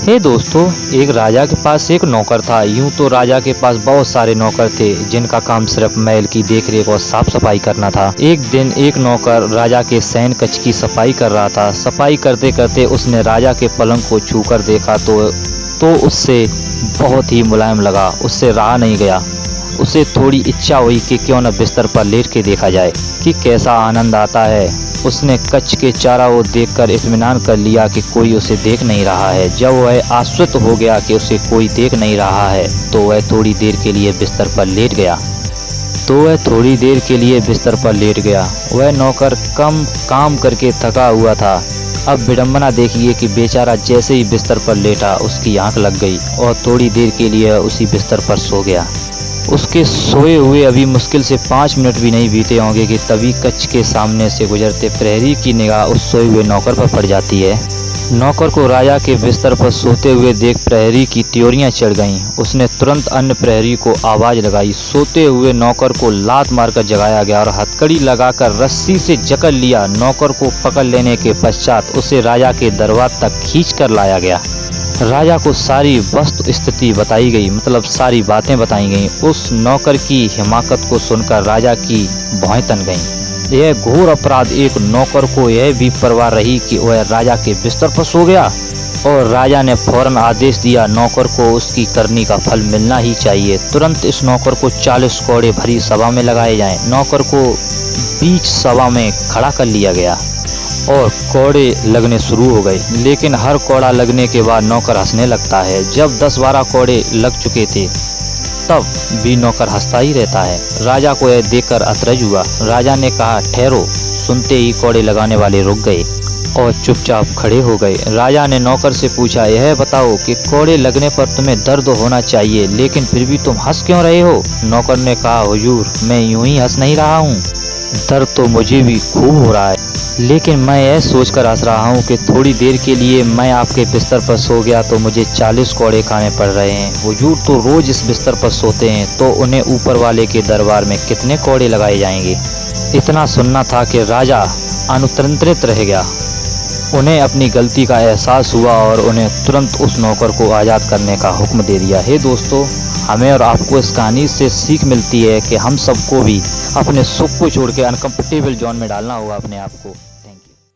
हे दोस्तों, एक राजा के पास एक नौकर था। यूं तो राजा के पास बहुत सारे नौकर थे जिनका काम सिर्फ महल की देखरेख और साफ सफाई करना था। एक दिन एक नौकर राजा के शयन कक्ष की सफाई कर रहा था। सफाई करते करते उसने राजा के पलंग को छूकर देखा तो उससे बहुत ही मुलायम लगा। उससे रहा नहीं गया। उसे थोड़ी इच्छा हुई कि क्यों न बिस्तर पर लेट के देखा जाए कि कैसा आनंद आता है। उसने कक्ष के चारों ओर देखकर इत्मीनान कर लिया कि कोई उसे देख नहीं रहा है। जब वह आश्वस्त हो गया कि उसे कोई देख नहीं रहा है तो वह थोड़ी देर के लिए बिस्तर पर लेट गया। वह नौकर कम काम करके थका हुआ था। अब विडंबना देखिए कि बेचारा जैसे ही बिस्तर पर लेटा उसकी आंख लग गई और थोड़ी देर के लिए उसी बिस्तर पर सो गया। उसके सोए हुए अभी मुश्किल से 5 मिनट भी नहीं बीते होंगे कि तभी कक्ष के सामने से गुजरते प्रहरी की निगाह उस सोए हुए नौकर पर पड़ जाती है। नौकर को राजा के बिस्तर पर सोते हुए देख प्रहरी की त्योरियां चढ़ गईं। उसने तुरंत अन्य प्रहरी को आवाज़ लगाई। सोते हुए नौकर को लात मारकर जगाया गया और हथकड़ी लगाकर रस्सी से जकड़ लिया। नौकर को पकड़ लेने के पश्चात उसे राजा के दरबार तक खींच कर लाया गया। राजा को सारी वस्तु स्थिति बताई गई, मतलब सारी बातें बताई गईं। उस नौकर की हिमाकत को सुनकर राजा की भौहें तन गईं। यह घोर अपराध एक नौकर को यह भी परवाह रही कि वह राजा के बिस्तर पर सो गया, और राजा ने फौरन आदेश दिया नौकर को उसकी करनी का फल मिलना ही चाहिए। तुरंत इस नौकर को 40 कोड़े भरी सभा में लगाए जाएं। नौकर को बीच सभा में खड़ा कर लिया गया और कोड़े लगने शुरू हो गए। लेकिन हर कोड़ा लगने के बाद नौकर हंसने लगता है। जब 10-12 कोड़े लग चुके थे तब भी नौकर हंसता ही रहता है। राजा को यह देखकर अचरज हुआ। राजा ने कहा, ठहरो। सुनते ही कोड़े लगाने वाले रुक गए और चुपचाप खड़े हो गए। राजा ने नौकर से पूछा, यह बताओ कि कोड़े लगने पर तुम्हें दर्द होना चाहिए, लेकिन फिर भी तुम हंस क्यों रहे हो? नौकर ने कहा, हुजूर, मैं यूं ही हंस नहीं रहा हूँ, दर्द तो मुझे भी खूब हो रहा है, लेकिन मैं यह सोचकर हंस रहा हूँ कि थोड़ी देर के लिए मैं आपके बिस्तर पर सो गया तो मुझे 40 कोड़े खाने पड़ रहे हैं। हुजूर तो रोज़ इस बिस्तर पर सोते हैं, तो उन्हें ऊपर वाले के दरबार में कितने कोड़े लगाए जाएंगे? इतना सुनना था कि राजा अनुतंत्रित रह गया। उन्हें अपनी गलती का एहसास हुआ और उन्हें तुरंत उस नौकर को आज़ाद करने का हुक्म दे दिया। हे दोस्तों, हमें और आपको इस कहानी से सीख मिलती है कि हम सबको भी अपने सुख को छोड़ के अनकंफर्टेबल जोन में डालना होगा अपने आप को।